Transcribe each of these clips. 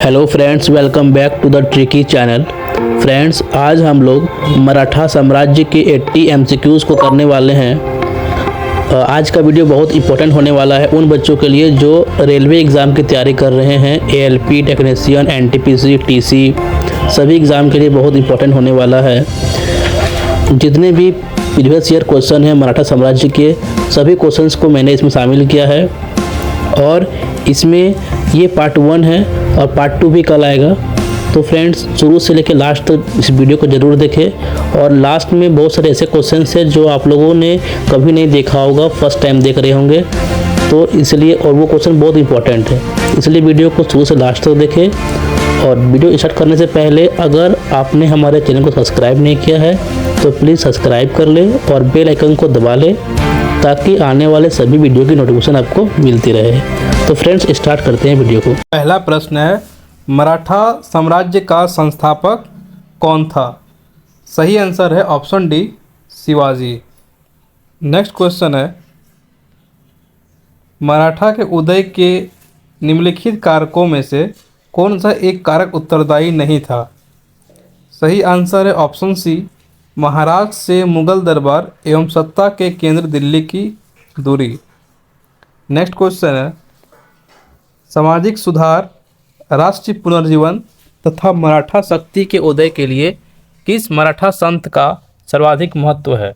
Hello friends, welcome back to the tricky channel. Friends, आज हम लोग मराठा साम्राज्य के 80 एमसीक्यूज़ को करने वाले हैं। आज का वीडियो बहुत इंपॉर्टेंट होने वाला है उन बच्चों के लिए जो रेलवे एग्ज़ाम की तैयारी कर रहे हैं। एएलपी, टेक्नीशियन, एनटीपीसी, टीसी, सभी एग्ज़ाम के लिए बहुत इंपॉर्टेंट होने वाला है। जितने भी प्रीवियस ईयर क्वेश्चन हैं मराठा साम्राज्य के, सभी क्वेश्चंस को मैंने इसमें शामिल किया है और इसमें ये पार्ट 1 है और पार्ट 2 भी कल आएगा। तो फ्रेंड्स, शुरू से लेकर लास्ट तक इस वीडियो को ज़रूर देखें। और लास्ट में बहुत सारे ऐसे क्वेश्चंस हैं जो आप लोगों ने कभी नहीं देखा होगा, फर्स्ट टाइम देख रहे होंगे, तो इसलिए और वो क्वेश्चन बहुत इंपॉर्टेंट है, इसलिए वीडियो को शुरू से लास्ट तक देखें। और वीडियो स्टार्ट करने से पहले अगर आपने हमारे चैनल को सब्सक्राइब नहीं किया है तो प्लीज़ सब्सक्राइब कर ले और बेल आइकन को दबा ले ताकि आने वाले सभी वीडियो की नोटिफिकेशन आपको मिलती रहे। तो फ्रेंड्स, स्टार्ट करते हैं वीडियो को। पहला प्रश्न है, मराठा साम्राज्य का संस्थापक कौन था? सही आंसर है option D, Shivaji. Next question है, मराठा के उदय के निम्नलिखित कारकों में से कौन सा एक कारक उत्तरदायी नहीं था? सही आंसर है ऑप्शन सी, महाराष्ट्र से मुगल दरबार एवं सत्ता के केंद्र दिल्ली की दूरी। नेक्स्ट क्वेश्चन है, सामाजिक सुधार, राष्ट्रीय पुनर्जीवन तथा मराठा शक्ति के उदय के लिए किस मराठा संत का सर्वाधिक महत्व है?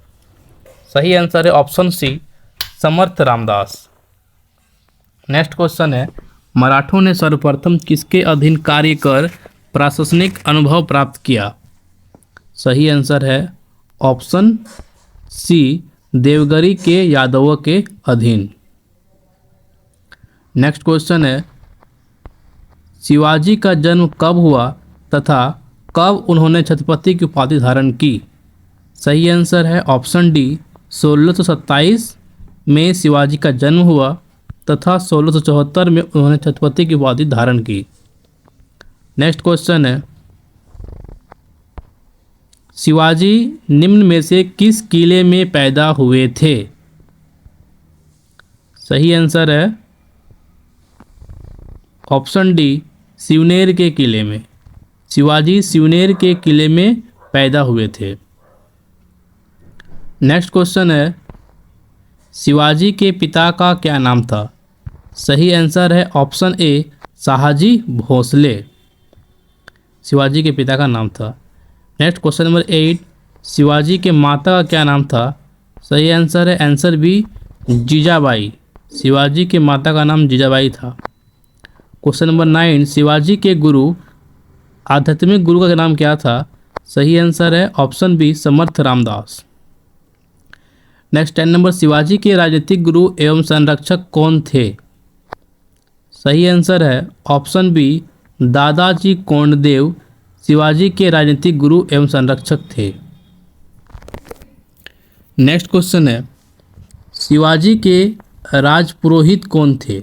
सही आंसर है option C, Samarth Ramdas. Next question है, मराठों ने सर्वप्रथम किसके अधीन कार्य कर प्रशासनिक अनुभव प्राप्त किया? सही आंसर है ऑप्शन सी, देवगिरी के यादवों के अधीन। नेक्स्ट क्वेश्चन है, शिवाजी का जन्म कब हुआ तथा कब उन्होंने छत्रपति की उपाधि धारण की? सही आंसर है ऑप्शन डी, 1627 में शिवाजी का जन्म हुआ तथा 1674 में उन्होंने छत्रपति की उपाधि धारण की। नेक्स्ट क्वेश्चन है, शिवाजी निम्न में से किस किले में पैदा हुए थे? सही आंसर है ऑप्शन डी, सिवनेर के किले में। शिवाजी सिवनेर के किले में पैदा हुए थे। नेक्स्ट क्वेश्चन है, शिवाजी के पिता का क्या नाम था? सही आंसर है ऑप्शन ए, शाहजी भोसले। शिवाजी के पिता का नाम था। नेक्स्ट क्वेश्चन नंबर 8, शिवाजी के माता का क्या नाम था? सही आंसर है आंसर बी, जीजाबाई। शिवाजी के माता का नाम जीजाबाई था। क्वेश्चन नंबर 9, शिवाजी के गुरु, आध्यात्मिक गुरु का नाम क्या था? सही आंसर है option B, Samarth Ramdas. Next 10 number, Shivaji के राजनीतिक गुरु एवं संरक्षक कौन थे? सही आंसर है ऑप्शन बी, दादाजी कोंडदेव शिवाजी के राजनीतिक गुरु एवं संरक्षक थे। नेक्स्ट क्वेश्चन है, शिवाजी के राजपुरोहित कौन थे?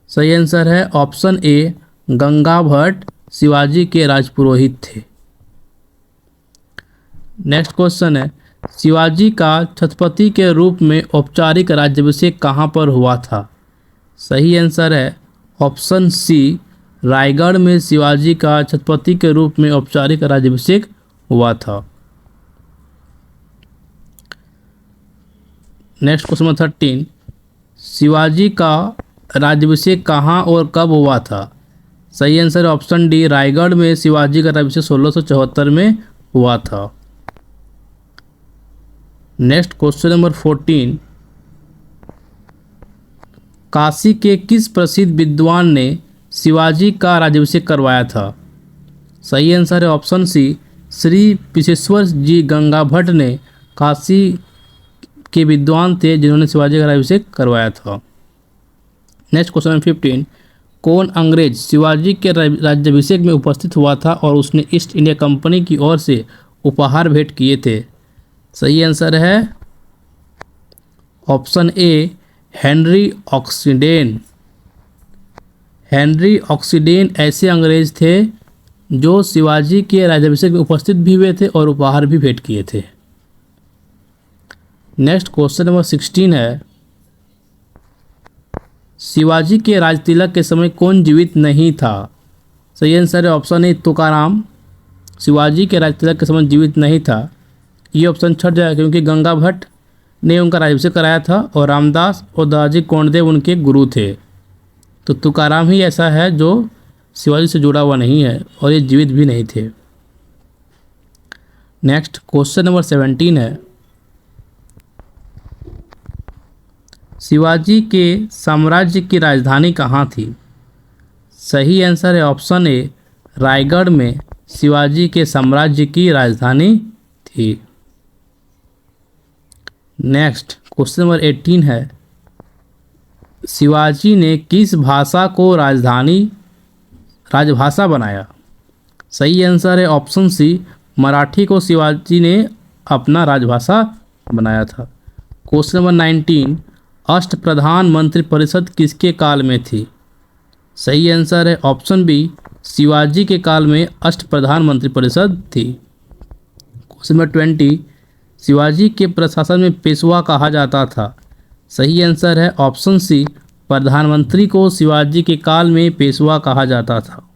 सही आंसर है ऑप्शन ए, गंगा भट्ट शिवाजी के राजपुरोहित थे। नेक्स्ट क्वेश्चन है, शिवाजी का छत्रपति के रूप में औपचारिक राज्याभिषेक कहाँ पर हुआ था? सही आंसर है ऑप्शन सी, रायगढ़ में शिवाजी का छत्रपति के रूप में औपचारिक राज्याभिषेक हुआ था। नेक्स्ट क्वेश्चन नंबर 13, शिवाजी का राज्याभिषेक कहाँ और कब हुआ था? सही आंसर है ऑप्शन डी, रायगढ़ में शिवाजी का राज्याभिषेक 1674 में हुआ था। नेक्स्ट क्वेश्चन नंबर 14, काशी के किस प्रसिद्ध विद्वान ने शिवाजी का राज्याभिषेक करवाया था? सही आंसर है ऑप्शन सी, श्री पिसेश्वर जी गंगा भट्ट ने काशी के विद्वान थे जिन्होंने शिवाजी का राज्याभिषेक करवाया था। नेक्स्ट क्वेश्चन नंबर 15, कौन अंग्रेज शिवाजी के राज्याभिषेक में उपस्थित हुआ था और उसने ईस्ट इंडिया कंपनी की ओर से उपहार भेंट किए थे? सही आंसर है ऑप्शन ए, हेनरी ऑक्सीडेन। हेनरी ऑक्सीडेन ऐसे अंग्रेज थे जो शिवाजी के राज्याभिषेक में उपस्थित भी हुए थे और उपहार भी भेंट किए थे। नेक्स्ट क्वेश्चन नंबर 16 है, शिवाजी के राजतिलक के समय कौन जीवित नहीं था? सही आंसर है ऑप्शन ए तुकाराम। शिवाजी के राजतिलक के समय जीवित नहीं था, ये ऑप्शन छट जाएगा क्योंकि गंगा भट्ट ने उनका राज्याभिषेक कराया था और रामदास और दादाजी कोंडदेव उनके गुरु थे। तो तुकाराम ही ऐसा है जो शिवाजी से जुड़ा हुआ नहीं है और ये जीवित भी नहीं थे। नेक्स्ट क्वेश्चन नंबर 17 है, शिवाजी के साम्राज्य की राजधानी कहाँ थी? सही आंसर है ऑप्शन ए रायगढ़ में शिवाजी के साम्राज्य की राजधानी थी। नेक्स्ट क्वेश्चन नंबर 18 है, शिवाजी ने किस भाषा को राजभाषा बनाया? सही आंसर है ऑप्शन सी मराठी को शिवाजी ने अपना राजभाषा बनाया था। क्वेश्चन नंबर 19, अष्टप्रधान मंत्रिपरिषद किसके काल में थी? सही आंसर है ऑप्शन बी शिवाजी के काल में अष्टप्रधान मंत्रिपरिषद थी। क्वेश्चन नंबर 20, शिवाजी के प्रशासन में पेशवा कहा जाता था? सही आंसर है ऑप्शन सी प्रधानमंत्री को शिवाजी के काल में पेशवा कहा जाता था।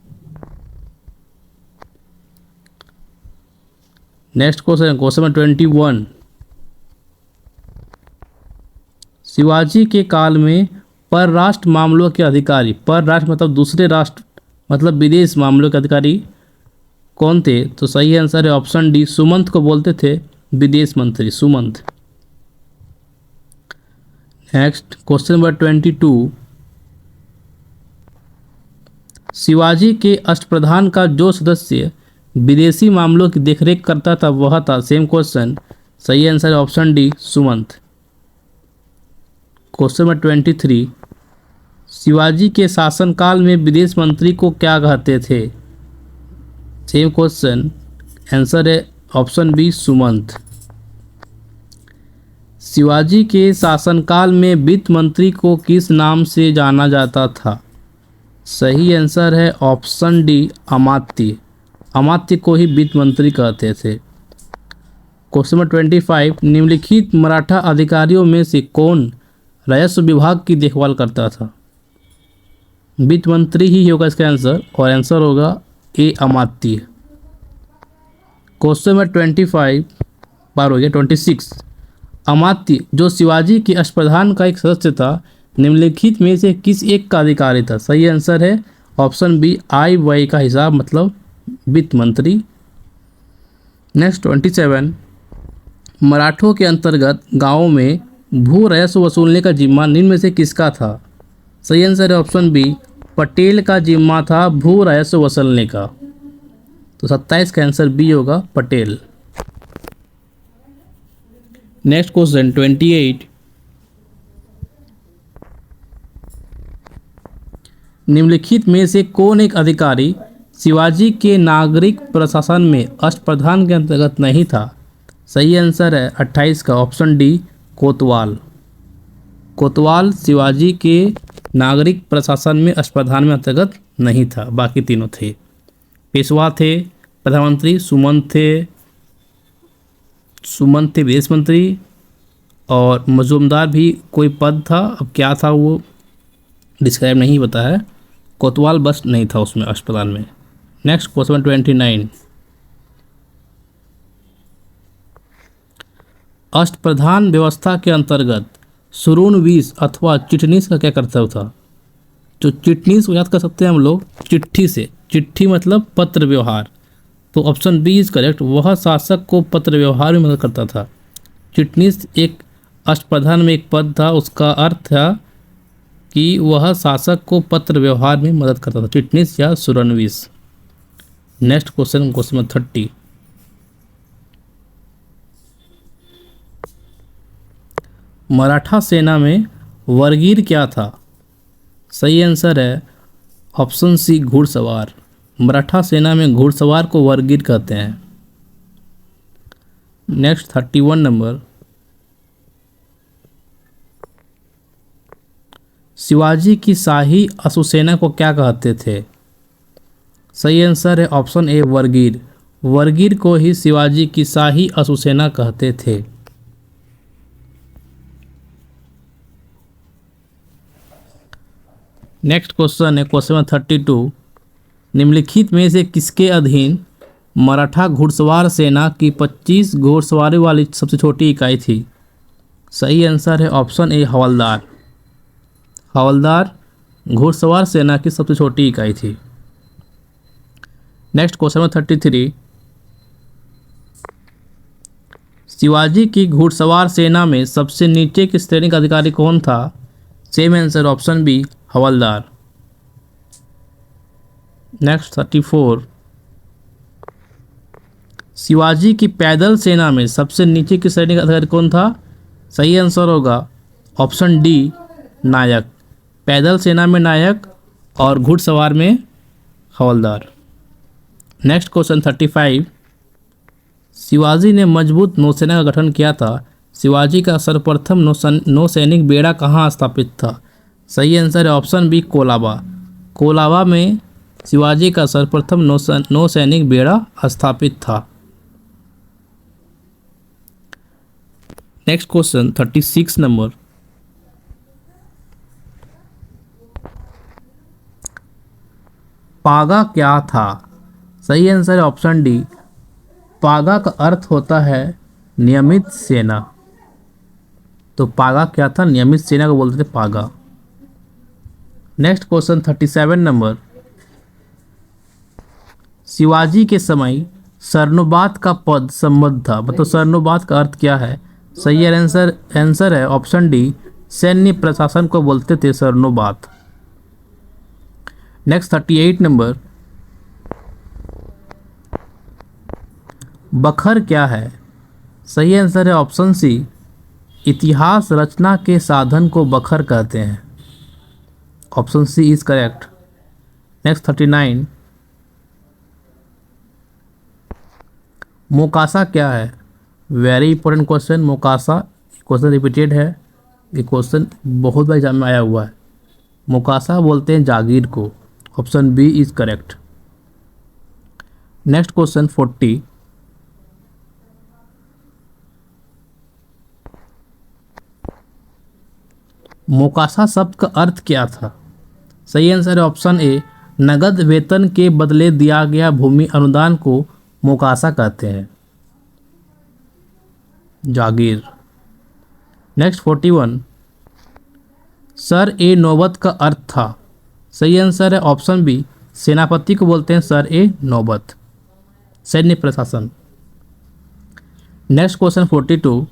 नेक्स्ट क्वेश्चन नंबर 21, शिवाजी के काल में परराष्ट्र मामलों के अधिकारी, परराष्ट्र मतलब दूसरे राष्ट्र मतलब विदेश मामलों के अधिकारी कौन थे? तो सही आंसर है ऑप्शन डी सुमंत को बोलते थे विदेश मंत्री, Sumant. Next question number 22, Shivaji के अष्टप्रधान का जो सदस्य विदेशी मामलों की देखरेख करता था वह था? सेम क्वेश्चन, सही आंसर है option D Sumant. Question number 23, Shivaji के शासनकाल में विदेश मंत्री को क्या कहते थे? सेम क्वेश्चन, आंसर है ऑप्शन बी सुमंत। शिवाजी के शासनकाल में वित्त मंत्री को किस नाम से जाना जाता था? सही आंसर है ऑप्शन डी अमात्य, अमात्य को ही वित्त मंत्री कहते थे। क्वेश्चन नंबर 25, निम्नलिखित मराठा अधिकारियों में से कौन राजस्व विभाग की देखभाल करता था? वित्त मंत्री ही होगा इसका आंसर और आंसर होगा ए अमात्य। क्वेश्चन नंबर 25 बार हो गया 26, अमात्य जो शिवाजी के अष्टप्रधान का एक सदस्य था निम्नलिखित में से किस एक का अधिकारी था? सही आंसर है ऑप्शन बी आय व्यय का हिसाब मतलब वित्त मंत्री। नेक्स्ट 27, मराठों के अंतर्गत गांवों में भू राजस्व वसूलने का जिम्मा निम्न में से किसका था? सही आंसर है ऑप्शन बी पटेल का जिम्मा था भू राजस्व वसूलने का। तो 27 का आंसर बी होगा पटेल। नेक्स्ट क्वेश्चन 28, निम्नलिखित में से कौन एक अधिकारी शिवाजी के नागरिक प्रशासन में अष्टप्रधान के अंतर्गत नहीं था? सही आंसर है 28 का ऑप्शन डी कोतवाल। कोतवाल शिवाजी के नागरिक प्रशासन में अष्टप्रधान में अंतर्गत नहीं था, बाकी तीनों थे। पेशवा थे, प्रधानमंत्री सुमंत थे विदेश मंत्री, और मजूमदार भी कोई पद था, अब क्या था वो डिस्क्राइब नहीं बता है। कोतवाल बस नहीं था उसमें अस्पताल में। नेक्स्ट क्वेश्चन 29, अष्टप्रधान व्यवस्था के अंतर्गत सुरूनवीस अथवा चिटनीस का क्या कर्तव्य था? जो चिटनीस को याद कर सकते हैं हम लोग चिट्ठी से, चिट्ठी मतलब पत्र व्यवहार, तो ऑप्शन बी इज करेक्ट। वह शासक को पत्र व्यवहार में मदद करता था। चिटनीस एक अष्टप्रधान में एक पद था, उसका अर्थ था कि वह शासक को पत्र व्यवहार में मदद करता था, चिटनीस या सुरनवीस। नेक्स्ट क्वेश्चन 30, मराठा सेना में वर्गीर क्या था? सही आंसर है ऑप्शन सी घुड़सवार। मराठा सेना में घुड़सवार को वर्गीर कहते हैं। नेक्स्ट 31 नंबर, शिवाजी की शाही अश्वसेना को क्या कहते थे? सही आंसर है ऑप्शन ए वर्गीर। वर्गीर को ही शिवाजी की शाही अश्वसेना कहते थे। नेक्स्ट क्वेश्चन है क्वेश्चन नंबर 32। निम्नलिखित में से किसके अधीन मराठा घुड़सवार सेना की 25 घुड़सवारी वाली सबसे छोटी इकाई थी? सही आंसर है ऑप्शन ए हवलदार। हवलदार घुड़सवार सेना की सबसे छोटी इकाई थी। Next question number 33। शिवाजी की घुड़सवार सेना में सबसे नीचे की श्रेणी का अधिकारी कौन था? सेम आंसर ऑप्शन बी हवलदार। नेक्स्ट 34। शिवाजी की पैदल सेना में सबसे नीचे की श्रेणी का अधिकारी कौन था? सही आंसर होगा ऑप्शन डी नायक। पैदल सेना में नायक और घुड़सवार में हवलदार। Next question 35। शिवाजी ने मजबूत नौसेना का गठन किया था। शिवाजी का सर्वप्रथम नौसैनिक बेड़ा कहाँ स्थापित था? सही आंसर है ऑप्शन बी कोलाबा। कोलाबा में शिवाजी का सर्वप्रथम नौसैनिक बेड़ा स्थापित था। Next question 36 number. पागा क्या था? सही आंसर है ऑप्शन डी। पागा का अर्थ होता है नियमित सेना। तो पागा क्या था? नियमित सेना को बोलते थे पागा। Next question 37 number. शिवाजी के समय सरनोबात का पद संबद्ध था। मतलब सरनोबात का अर्थ क्या है? सही आंसर है ऑप्शन डी सैन्य प्रशासन को बोलते थे सरनोबात। Next 38 number. बखर क्या है? सही आंसर है ऑप्शन सी इतिहास रचना के साधन को बखर कहते हैं। Option C is correct. Next 39। मोकासा क्या है? Very important question. मोकासा क्वेश्चन रिपीटेड है। ये क्वेश्चन बहुत बार एग्जाम में आया हुआ है। मोकासा बोलते हैं जागीर को। Option B is correct. Next question 40। मोकासा शब्द का अर्थ क्या था? सही आंसर है ऑप्शन ए नगद वेतन के बदले दिया गया भूमि अनुदान को मोकासा कहते हैं। जागीर। नेक्स्ट 41। सर ए नौबत का अर्थ था। सही आंसर है ऑप्शन बी सेनापति को बोलते हैं सर ए नौबत। सैन्य प्रशासन। Next question 42।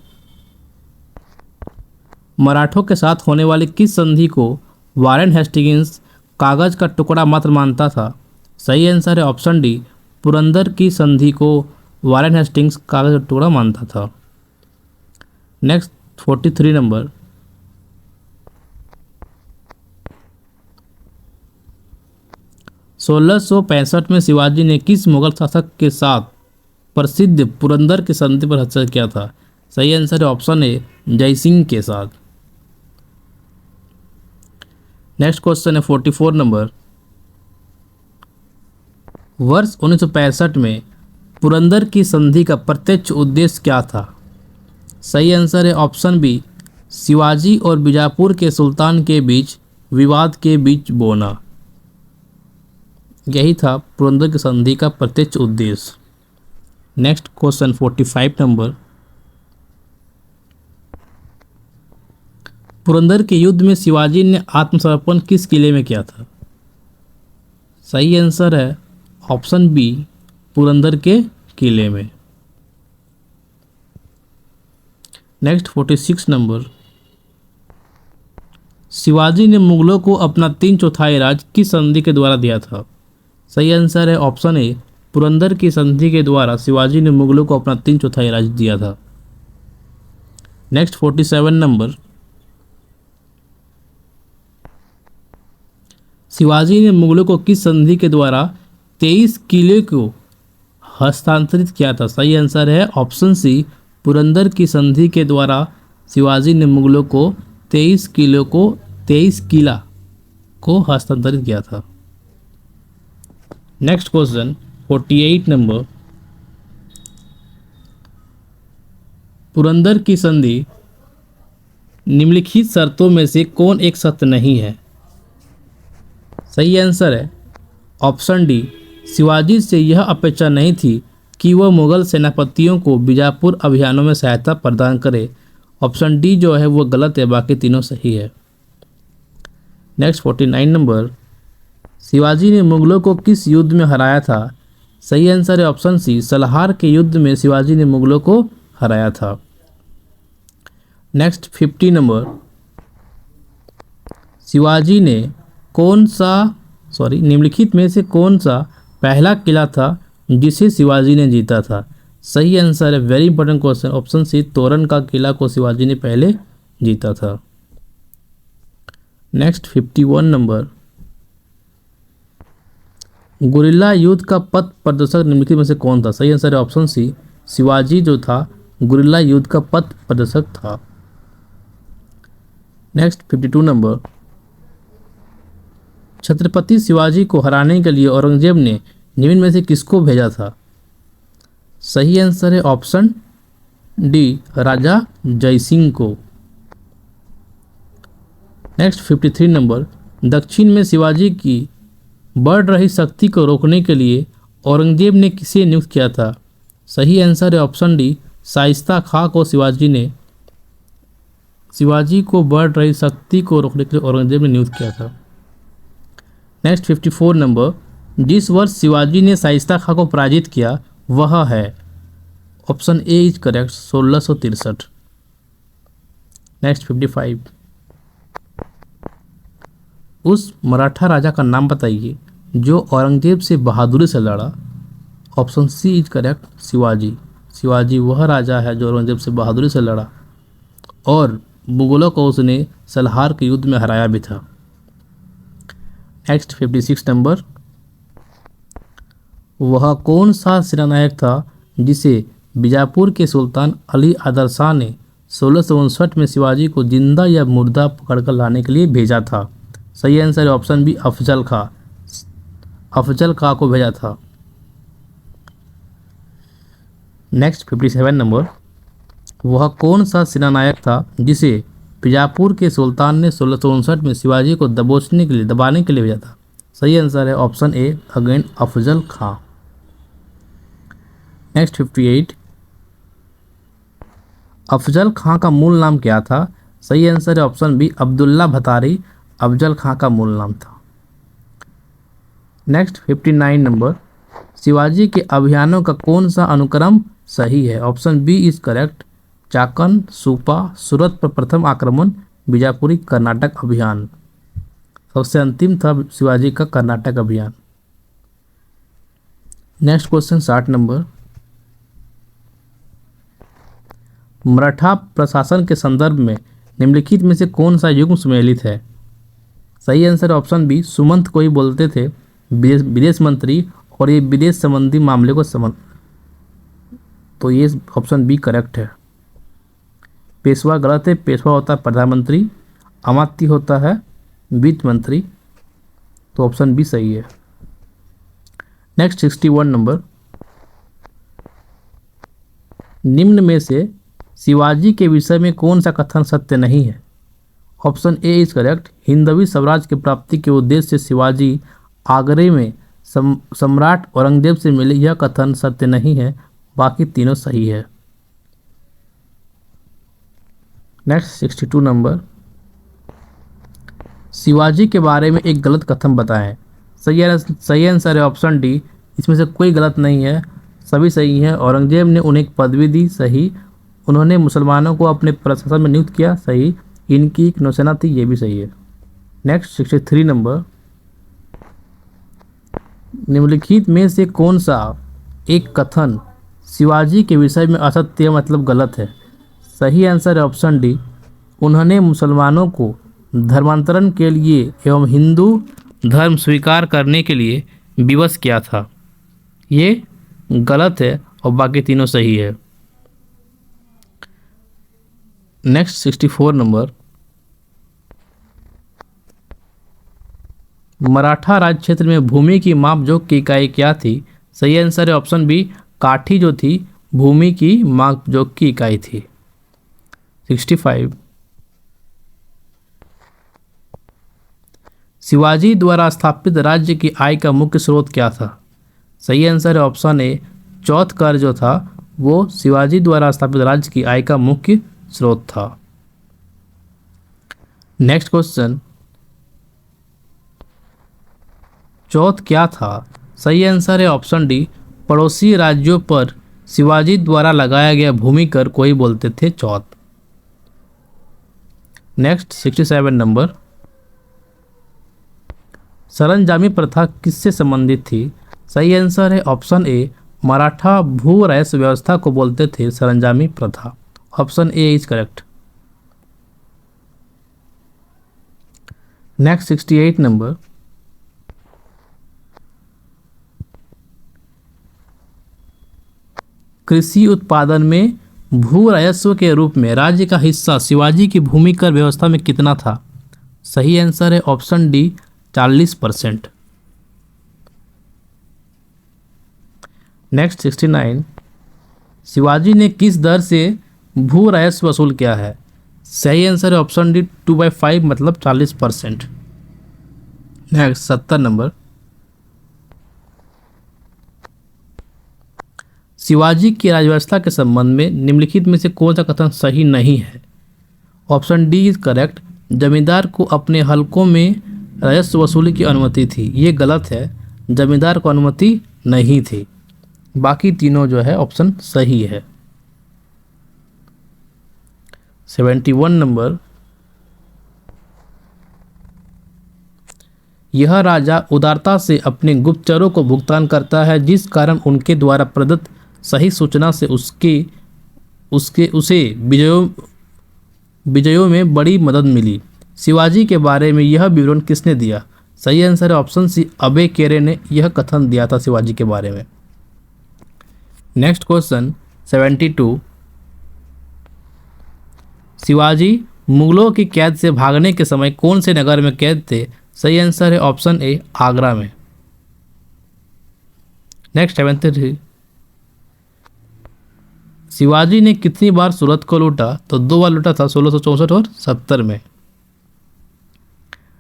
मराठों के साथ होने वाली किस संधि को वारेन हेस्टिंग्स कागज का टुकड़ा मात्र मानता था? सही आंसर है ऑप्शन डी पुरंदर की संधि को वारेन हेस्टिंग्स कागज का टुकड़ा मानता था। Next 43 number. (1665) में शिवाजी ने किस मुगल शासक के साथ प्रसिद्ध पुरंदर की संधि पर हस्ताक्षर किया था? सही आंसर है ऑप्शन ए जयसिंह के साथ। नेक्स्ट क्वेश्चन है 44 नंबर। वर्ष 1965 में पुरंदर की संधि का प्रत्यक्ष उद्देश्य क्या था? सही आंसर है ऑप्शन बी शिवाजी और बीजापुर के सुल्तान के बीच विवाद के बीच बोना। यही था पुरंदर की संधि का प्रत्यक्ष उद्देश्य। Next question 45 number. पुरंदर के युद्ध में शिवाजी ने आत्मसमर्पण किस किले में किया था? सही आंसर है ऑप्शन बी पुरंदर के किले में। Next 46 number. शिवाजी ने मुगलों को अपना 3/4 राज्य किस संधि के द्वारा दिया था? सही आंसर है ऑप्शन ए पुरंदर की संधि के द्वारा शिवाजी ने मुगलों को अपना 3/4 राज्य दिया था। Next 47 number. शिवाजी ने मुगलों को किस संधि के द्वारा 23 किले को हस्तांतरित किया था? सही आंसर है ऑप्शन सी पुरंदर की संधि के द्वारा शिवाजी ने मुगलों को 23 किला को हस्तांतरित किया था। Next question 48 number. पुरंदर की संधि निम्नलिखित शर्तों में से कौन एक सत्य नहीं है? सही आंसर है ऑप्शन डी, शिवाजी से यह अपेक्षा नहीं थी कि वह मुगल सेनापतियों को बीजापुर अभियानों में सहायता प्रदान करे। ऑप्शन डी जो है वो गलत है, बाकी तीनों सही है। नेक्स्ट 49 नंबर, शिवाजी ने मुगलों को किस युद्ध में हराया था? सही आंसर है ऑप्शन सी, सलाहार के युद्ध में शिवाजी ने मुगलों को हराया था। नेक्स्ट 50 नंबर, शिवाजी ने निम्नलिखित में से कौन सा पहला किला था जिसे शिवाजी ने जीता था? सही आंसर है, very important question, option C, Toran का किला को शिवाजी ने पहले जीता था। नेक्स्ट 51 नंबर, गुरिल्ला युद्ध का पथ प्रदर्शक निम्नलिखित में से कौन था? सही आंसर है ऑप्शन सी, शिवाजी जो था गुरिल्ला युद्ध का पथ प्रदर्शक था। नेक्स्ट 52 नंबर, छत्रपति शिवाजी को हराने के लिए औरंगजेब ने निम्न में से किसको भेजा था? सही आंसर है ऑप्शन डी, राजा जयसिंह को। नेक्स्ट 53 नंबर, दक्षिण में शिवाजी की बढ़ रही शक्ति को रोकने के लिए औरंगजेब ने किसे नियुक्त किया था? सही आंसर है ऑप्शन डी, शाइस्ता खां को शिवाजी को बढ़ रही शक्ति को रोकने के लिए औरंगजेब ने नियुक्त किया था। नेक्स्ट 54 नंबर, जिस वर्ष शिवाजी ने शाइस्ता खां को पराजित किया वह है? Option A is correct, 1663। Next 55, उस मराठा राजा का नाम बताइए जो औरंगजेब से बहादुरी से लड़ा। Option C is correct, Shivaji वह राजा है जो औरंगजेब से बहादुरी से लड़ा और मुगलों को उसने सलाहार के युद्ध में हराया भी था। नेक्स्ट 56 नंबर, वह कौन सा सेनानायक था जिसे बीजापुर के सुल्तान अली आदर शाह ने 1659 में शिवाजी को जिंदा या मुर्दा पकड़कर लाने के लिए भेजा था? सही आंसर है ऑप्शन बी, अफजल खां को भेजा था। नेक्स्ट 57 नंबर, वह कौन सा सेनानायक था जिसे बीजापुर के सुल्तान ने 1659 में शिवाजी को दबाने के लिए भेजा था? सही आंसर है option A, again Afzal Khan. Next 58, Afzal Khan का मूल नाम क्या था? सही आंसर है ऑप्शन बी, अब्दुल्ला भतारी अफजल खां का मूल नाम था। नेक्स्ट 59 नंबर, शिवाजी के अभियानों का कौन सा अनुक्रम सही है? Option B is correct, Chakan, Supa, Surat पर प्रथम आक्रमण, बीजापुरी कर्नाटक अभियान। सबसे अंतिम था शिवाजी का कर्नाटक अभियान। नेक्स्ट क्वेश्चन 60 नंबर, मराठा प्रशासन के संदर्भ में निम्नलिखित में से कौन सा युग्म सम्मिलित है? सही आंसर ऑप्शन बी, सुमंत को ही बोलते थे विदेश मंत्री और ये विदेश संबंधी मामले को तो ये ऑप्शन बी करेक्ट है। पेशवा गलत है, पेशवा होता है प्रधानमंत्री, अमात्य होता है वित्त मंत्री, तो ऑप्शन बी सही है। नेक्स्ट 61 नंबर, निम्न में से शिवाजी के विषय में कौन सा कथन सत्य नहीं है? Option A is correct, Hindavi Swaraj की प्राप्ति के उद्देश्य से शिवाजी आगरे में सम्राट औरंगजेब से मिले, यह कथन सत्य नहीं है, बाकी तीनों सही है। नेक्स्ट 62 नंबर, शिवाजी के बारे में एक गलत कथन बताएं। सही आंसर है ऑप्शन डी, इसमें से कोई गलत नहीं है, सभी सही है। औरंगजेब ने उन्हें एक पदवी दी, सही। उन्होंने मुसलमानों को अपने प्रशासन में नियुक्त किया, सही। इनकी एक नौसेना थी, ये भी सही है। नेक्स्ट 63 नंबर, निम्नलिखित में से कौन सा एक कथन शिवाजी के विषय में असत्य मतलब गलत है? सही आंसर है ऑप्शन डी, उन्होंने मुसलमानों को धर्मांतरण के लिए एवं हिंदू धर्म स्वीकार करने के लिए विवश किया था, ये गलत है और बाकी तीनों सही है। नेक्स्ट 64 नंबर, मराठा राज्य क्षेत्र में भूमि की मापजोख की इकाई क्या थी? सही आंसर है ऑप्शन बी, काठी जो थी भूमि की मापजोख की इकाई थी। 65, शिवाजी द्वारा स्थापित राज्य की आय का मुख्य स्रोत क्या था? सही आंसर है ऑप्शन ए, चौथ कर जो था वो शिवाजी द्वारा स्थापित राज्य की आय का मुख्य स्रोत था। नेक्स्ट क्वेश्चन, चौथ क्या था? सही आंसर है ऑप्शन डी, पड़ोसी राज्यों पर शिवाजी द्वारा लगाया गया भूमि कर को ही बोलते थे चौथ। नेक्स्ट 67 नंबर, सरंजामी प्रथा किससे संबंधित थी? सही आंसर है ऑप्शन ए, मराठा भू रयस व्यवस्था को बोलते थे सरंजामी प्रथा। Option A is correct. Next 68 number, कृषि उत्पादन में भू राजस्व के रूप में राज्य का हिस्सा शिवाजी की भूमि कर व्यवस्था में कितना था? सही आंसर है ऑप्शन डी, 40%। नेक्स्ट 69, शिवाजी ने किस दर से भू राजस्व वसूल किया है? सही आंसर है ऑप्शन डी, 2/5 मतलब 40%। नेक्स्ट 70 नंबर, शिवाजी की राज्यव्यवस्था के संबंध में निम्नलिखित में से कौन सा कथन सही नहीं है? ऑप्शन डी इज करेक्ट, जमींदार को अपने हलकों में राजस्व वसूली की अनुमति थी। ये गलत है, जमींदार को अनुमति नहीं थी। बाकी तीनों जो है ऑप्शन सही है। 71 नंबर, यह राजा उदारता से अपने गुप्तचरों को भुगतान करता है, जिस कारण उनके द्वारा प्रदत्त सही सूचना से उसे विजयों में बड़ी मदद मिली। शिवाजी के बारे में यह विवरण किसने दिया? सही आंसर है ऑप्शन सी, अबे केरे ने यह कथन दिया था शिवाजी के बारे में। नेक्स्ट क्वेश्चन 72, शिवाजी मुगलों की कैद से भागने के समय कौन से नगर में कैद थे? सही आंसर है ऑप्शन ए, आगरा में। नेक्स्ट 73, शिवाजी ने कितनी बार सूरत को लूटा? तो 2 बार लूटा था, 1664 और 70 में।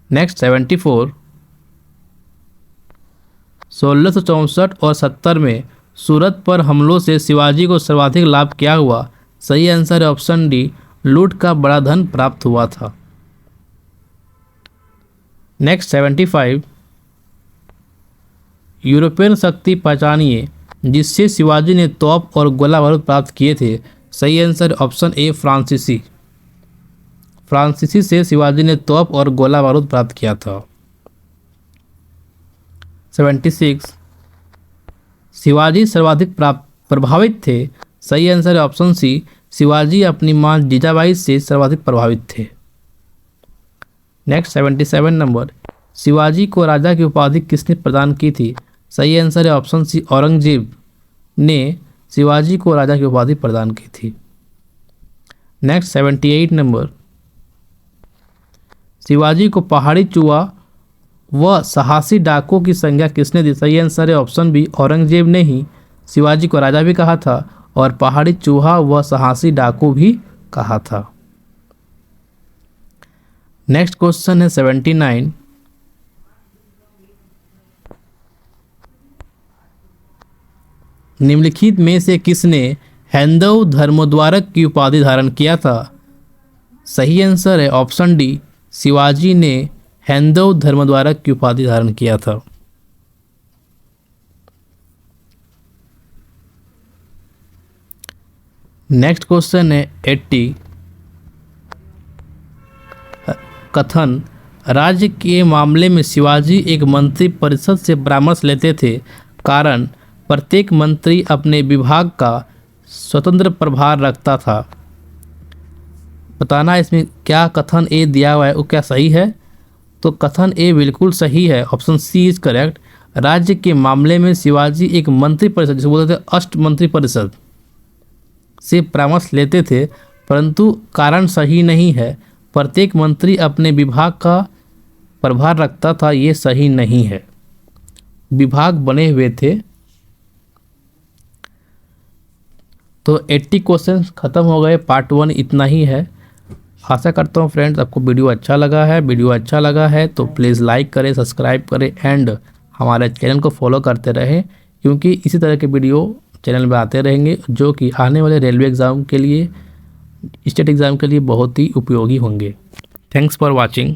नेक्स्ट 74, 1664 और 70 में सूरत पर हमलों से शिवाजी को सर्वाधिक लाभ क्या हुआ? सही आंसर है ऑप्शन डी, लूट का बड़ा धन प्राप्त हुआ था। नेक्स्ट 75, यूरोपियन शक्ति पहचानिए जिससे शिवाजी ने तोप और गोला बारूद प्राप्त किए थे। सही आंसर ऑप्शन ए, फ्रांसीसी। फ्रांसीसी से शिवाजी ने तोप और गोला बारूद प्राप्त किया था। 76, शिवाजी सर्वाधिक प्रभावित थे। सही आंसर है ऑप्शन सी, शिवाजी अपनी मां जीजाबाई से सर्वाधिक प्रभावित थे। नेक्स्ट 77 नंबर, शिवाजी को राजा की उपाधि किसने प्रदान की थी? सही आंसर है ऑप्शन सी, औरंगजेब ने शिवाजी को राजा की उपाधि प्रदान की थी। नेक्स्ट 78 नंबर, शिवाजी को पहाड़ी चूहा व साहसी डाकुओं की संज्ञा किसने दी? सही आंसर है ऑप्शन बी, औरंगजेब ने ही शिवाजी को राजा भी कहा था और पहाड़ी चूहा व साहसी डाकू भी कहा था। नेक्स्ट क्वेश्चन है 79, निम्नलिखित में से किसने हैंदव धर्मोद्धारक की उपाधि धारण किया था? सही आंसर है ऑप्शन डी, शिवाजी ने हैंदव धर्मोद्धारक की उपाधि धारण किया था। नेक्स्ट क्वेश्चन है 80, कथन राज्य के मामले में शिवाजी एक मंत्री परिषद से परामर्श लेते थे, कारण प्रत्येक मंत्री अपने विभाग का स्वतंत्र प्रभार रखता था। बताना इसमें क्या कथन ए दिया हुआ है वो क्या सही है? तो कथन ए बिल्कुल सही है, ऑप्शन सी इज करेक्ट। राज्य के मामले में शिवाजी एक मंत्री परिषद, जिसे बोलते थे अष्ट मंत्री परिषद, से परामर्श लेते थे, परंतु कारण सही नहीं है। प्रत्येक मंत्री अपने विभाग का प्रभार रखता था, ये सही नहीं है। विभाग बने हुए थे। तो 80 क्वेश्चन खत्म हो गए, पार्ट 1 इतना ही है। आशा करता हूँ फ्रेंड्स आपको वीडियो अच्छा लगा है। वीडियो अच्छा लगा है तो प्लीज़ लाइक करें, सब्सक्राइब करें एंड हमारे चैनल को फॉलो करते रहें, क्योंकि इसी तरह के वीडियो चैनल में आते रहेंगे जो कि आने वाले रेलवे एग्ज़ाम के लिए, स्टेट एग्ज़ाम के लिए बहुत ही उपयोगी होंगे। Thanks for watching.